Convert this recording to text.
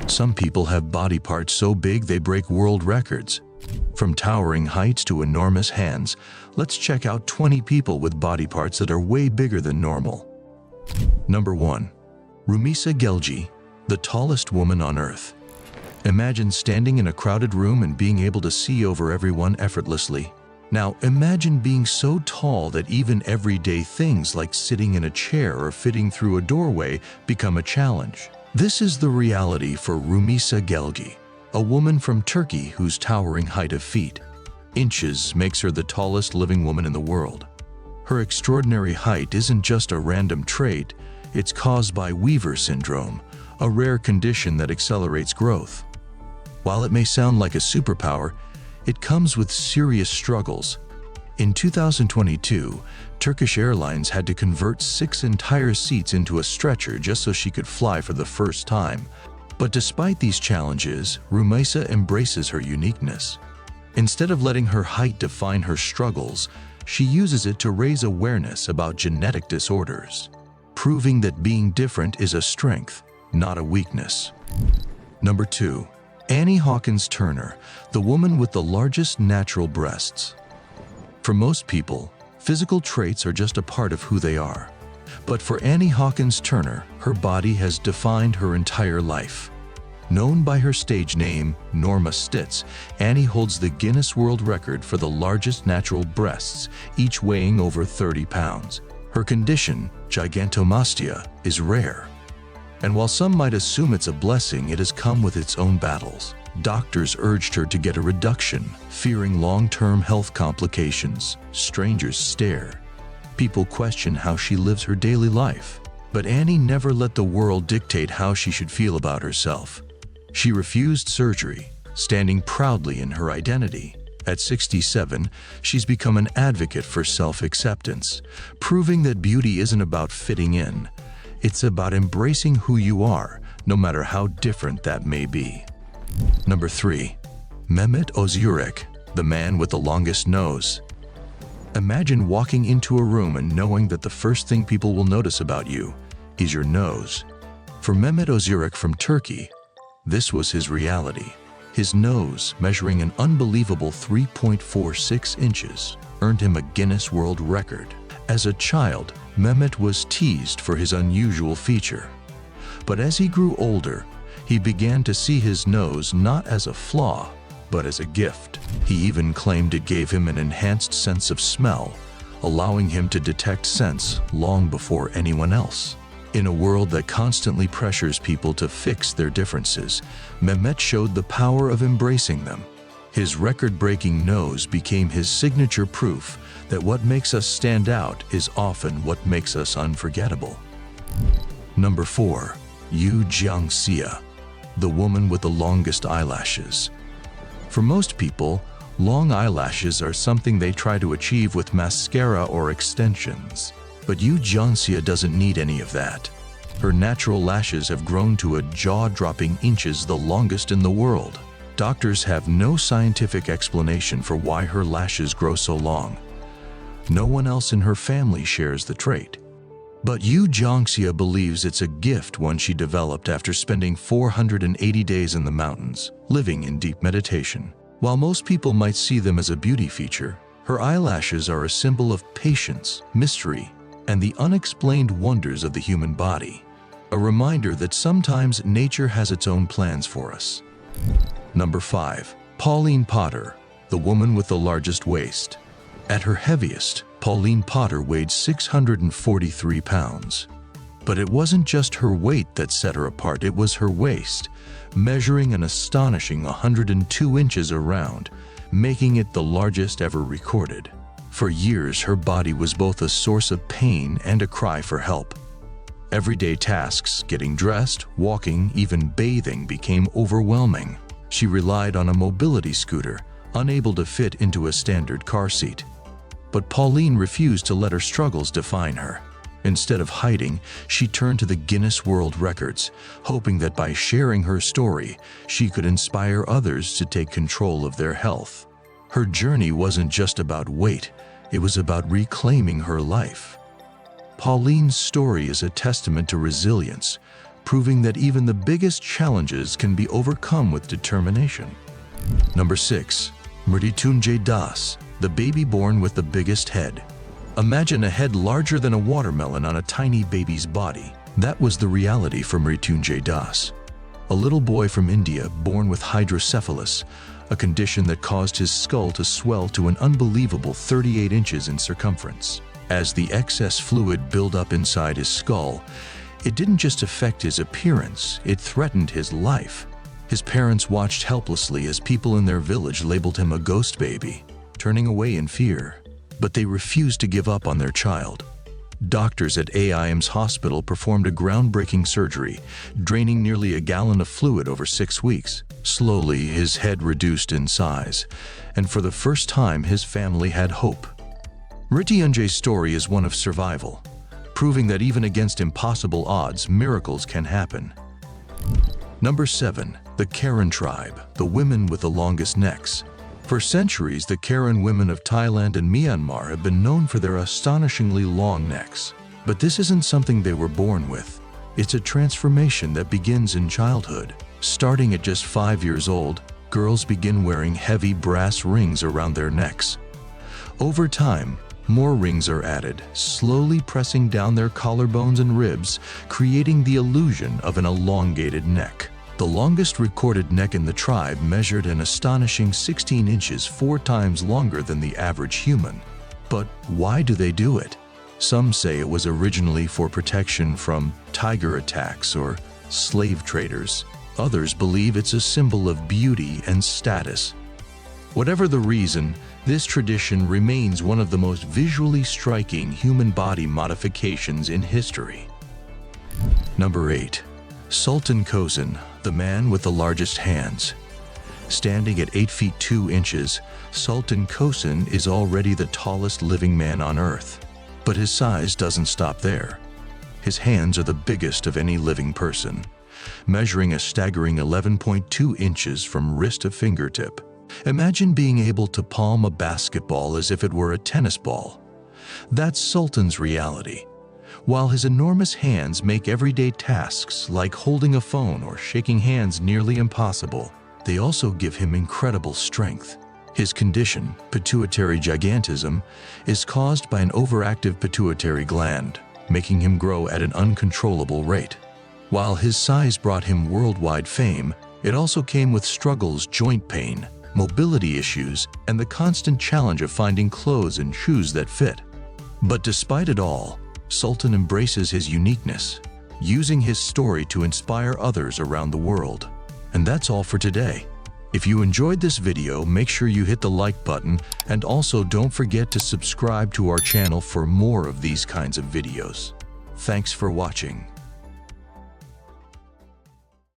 Some people have body parts so big they break world records. From towering heights to enormous hands, let's check out 20 people with body parts that are way bigger than normal. Number 1. Rumisa Gelgi, the tallest woman on Earth. Imagine standing in a crowded room and being able to see over everyone effortlessly. Now imagine being so tall that even everyday things like sitting in a chair or fitting through a doorway become a challenge. This is the reality for Rumisa Gelgi, a woman from Turkey whose towering height of feet inches makes her the tallest living woman in the world. Her extraordinary height isn't just a random trait, it's caused by Weaver syndrome, a rare condition that accelerates growth. While it may sound like a superpower, it comes with serious struggles. In 2022, Turkish Airlines had to convert 6 entire seats into a stretcher just so she could fly for the first time. But despite these challenges, Rumisa embraces her uniqueness. Instead of letting her height define her struggles, she uses it to raise awareness about genetic disorders, proving that being different is a strength, not a weakness. Number 2. Annie Hawkins Turner, the woman with the largest natural breasts. For most people, physical traits are just a part of who they are. But for Annie Hawkins Turner, her body has defined her entire life. Known by her stage name, Norma Stitz, Annie holds the Guinness World Record for the largest natural breasts, each weighing over 30 pounds. Her condition, gigantomastia, is rare. And while some might assume it's a blessing, it has come with its own battles. Doctors urged her to get a reduction, fearing long-term health complications. Strangers stare. People question how she lives her daily life. But Annie never let the world dictate how she should feel about herself. She refused surgery, standing proudly in her identity. At 67, she's become an advocate for self-acceptance, proving that beauty isn't about fitting in. It's about embracing who you are, no matter how different that may be. Number 3. Mehmet Özürek, the man with the longest nose. Imagine walking into a room and knowing that the first thing people will notice about you is your nose. For Mehmet Özürek from Turkey, this was his reality. His nose, measuring an unbelievable 3.46 inches, earned him a Guinness World Record. As a child, Mehmet was teased for his unusual feature. But as he grew older, he began to see his nose not as a flaw, but as a gift. He even claimed it gave him an enhanced sense of smell, allowing him to detect scents long before anyone else. In a world that constantly pressures people to fix their differences, Mehmet showed the power of embracing them. His record-breaking nose became his signature proof that what makes us stand out is often what makes us unforgettable. Number 4. Yu Jiangxia, the woman with the longest eyelashes. For most people, long eyelashes are something they try to achieve with mascara or extensions. But Yu Jiangxia doesn't need any of that. Her natural lashes have grown to a jaw-dropping inches, the longest in the world. Doctors have no scientific explanation for why her lashes grow so long. No one else in her family shares the trait. But Yu Jiangxia believes it's a gift one she developed after spending 480 days in the mountains, living in deep meditation. While most people might see them as a beauty feature, her eyelashes are a symbol of patience, mystery, and the unexplained wonders of the human body. A reminder that sometimes nature has its own plans for us. Number 5. Pauline Potter, the woman with the largest waist. At her heaviest, Pauline Potter weighed 643 pounds. But it wasn't just her weight that set her apart, it was her waist, measuring an astonishing 102 inches around, making it the largest ever recorded. For years, her body was both a source of pain and a cry for help. Everyday tasks, getting dressed, walking, even bathing, became overwhelming. She relied on a mobility scooter, unable to fit into a standard car seat. But Pauline refused to let her struggles define her. Instead of hiding, she turned to the Guinness World Records, hoping that by sharing her story, she could inspire others to take control of their health. Her journey wasn't just about weight, it was about reclaiming her life. Pauline's story is a testament to resilience, proving that even the biggest challenges can be overcome with determination. Number 6. Mrityunjay Das, the baby born with the biggest head. Imagine a head larger than a watermelon on a tiny baby's body. That was the reality for Mrityunjay Das, a little boy from India born with hydrocephalus, a condition that caused his skull to swell to an unbelievable 38 inches in circumference. As the excess fluid built up inside his skull, it didn't just affect his appearance, it threatened his life. His parents watched helplessly as people in their village labeled him a ghost baby, turning away in fear. But they refused to give up on their child. Doctors at AIIMS hospital performed a groundbreaking surgery, draining nearly a gallon of fluid over 6 weeks. Slowly, his head reduced in size, and for the first time, his family had hope. Mrityunjay's story is one of survival, proving that even against impossible odds, miracles can happen. Number 7. The Karen tribe, the women with the longest necks. For centuries, the Karen women of Thailand and Myanmar have been known for their astonishingly long necks. But this isn't something they were born with. It's a transformation that begins in childhood. Starting at just 5 years old, girls begin wearing heavy brass rings around their necks. Over time, more rings are added, slowly pressing down their collarbones and ribs, creating the illusion of an elongated neck. The longest recorded neck in the tribe measured an astonishing 16 inches, 4 times longer than the average human. But why do they do it? Some say it was originally for protection from tiger attacks or slave traders. Others believe it's a symbol of beauty and status. Whatever the reason, this tradition remains one of the most visually striking human body modifications in history. Number 8. Sultan Kosen, the man with the largest hands. Standing at 8 feet 2 inches, Sultan Kosen is already the tallest living man on Earth. But his size doesn't stop there. His hands are the biggest of any living person, measuring a staggering 11.2 inches from wrist to fingertip. Imagine being able to palm a basketball as if it were a tennis ball. That's Sultan's reality. While his enormous hands make everyday tasks like holding a phone or shaking hands nearly impossible, they also give him incredible strength. His condition, pituitary gigantism, is caused by an overactive pituitary gland, making him grow at an uncontrollable rate. While his size brought him worldwide fame, it also came with struggles, joint pain, mobility issues, and the constant challenge of finding clothes and shoes that fit. But despite it all, Sultan embraces his uniqueness, using his story to inspire others around the world. And that's all for today. If you enjoyed this video, make sure you hit the like button, and also don't forget to subscribe to our channel for more of these kinds of videos. Thanks for watching.